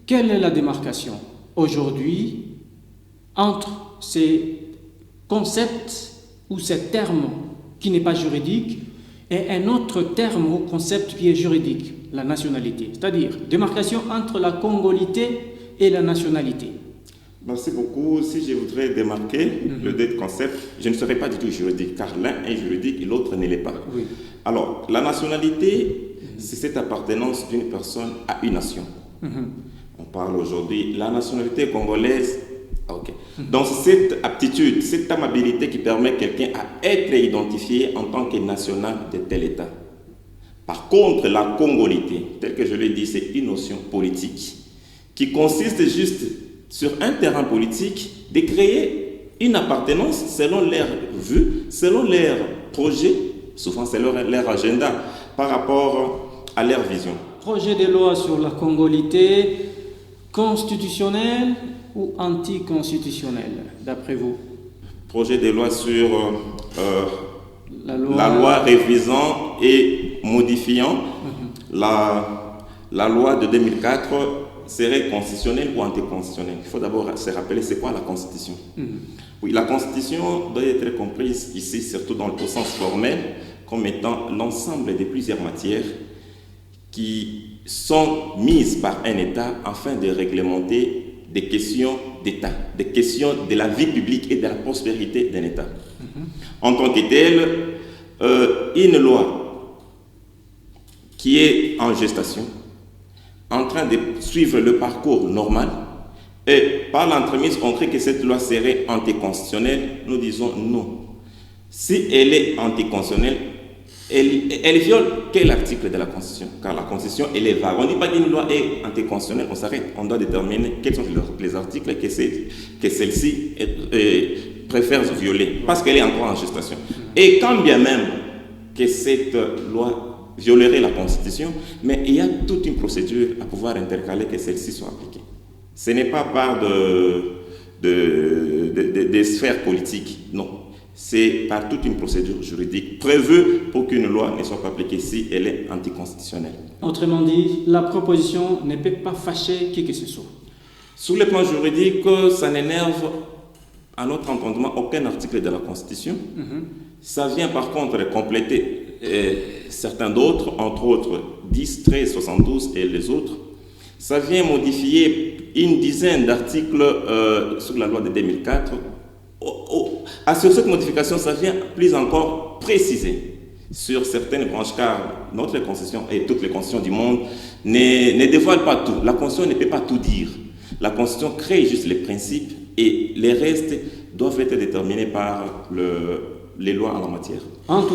Quelle est la démarcation aujourd'hui entre ces concepts ou ces termes qui n'est pas juridique et un autre terme ou concept qui est juridique, la nationalité, c'est-à-dire démarcation entre la congolité et la nationalité? Merci beaucoup. Si je voudrais démarquer le deux concepts, je ne serais pas du tout juridique, car l'un est juridique et l'autre ne l'est pas. Oui. Alors, la nationalité, c'est cette appartenance d'une personne à une nation. On parle aujourd'hui de la nationalité congolaise. Ok. Donc, cette aptitude, cette amabilité qui permet quelqu'un à être identifié en tant que national de tel État. Par contre, la congolité, telle que je l'ai dit, c'est une notion politique qui consiste juste sur un terrain politique de créer une appartenance selon leur vue, selon leur projet, souvent c'est leur agenda par rapport à leur vision. Projet de loi sur la congolité constitutionnelle ou anticonstitutionnelle, d'après vous? Projet de loi sur la loi révisant et modifiant la loi de 2004 serait constitutionnelle ou anticonstitutionnelle. Il faut d'abord se rappeler c'est quoi la Constitution. Oui, la Constitution doit être comprise ici, surtout dans le sens formel, comme étant l'ensemble de plusieurs matières qui sont mises par un État afin de réglementer des questions d'État, des questions de la vie publique et de la prospérité d'un État. En tant que telle, une loi qui est en gestation, en train de suivre le parcours normal, et par l'entremise, on crée que cette loi serait anticonstitutionnelle. Nous disons non. Si elle est anticonstitutionnelle, elle viole quel article de la Constitution? Car la Constitution, elle est vague. On ne dit pas qu'une loi est anticonstitutionnelle, on s'arrête. On doit déterminer quels sont les articles que celle-ci préfère violer, parce qu'elle est encore en gestation. Et quand bien même que cette loi violerait la Constitution, mais il y a toute une procédure à pouvoir intercaler que celle-ci soit appliquée. Ce n'est pas par des sphères politiques, non. C'est par toute une procédure juridique prévue pour qu'une loi ne soit pas appliquée si elle est anticonstitutionnelle. Autrement dit, la proposition ne peut pas fâcher qui que ce soit. Sur le plan juridique, ça n'énerve, à notre entendement, aucun article de la Constitution. Ça vient par contre compléter certains d'autres, entre autres 10, 13, 72 et les autres. Ça vient modifier une dizaine d'articles sur la loi de 2004. Sur cette modification, ça vient plus encore préciser sur certaines branches, car notre Constitution et toutes les constitutions du monde ne dévoilent pas tout. La Constitution ne peut pas tout dire. La Constitution crée juste les principes et les restes doivent être déterminés par les lois en la matière.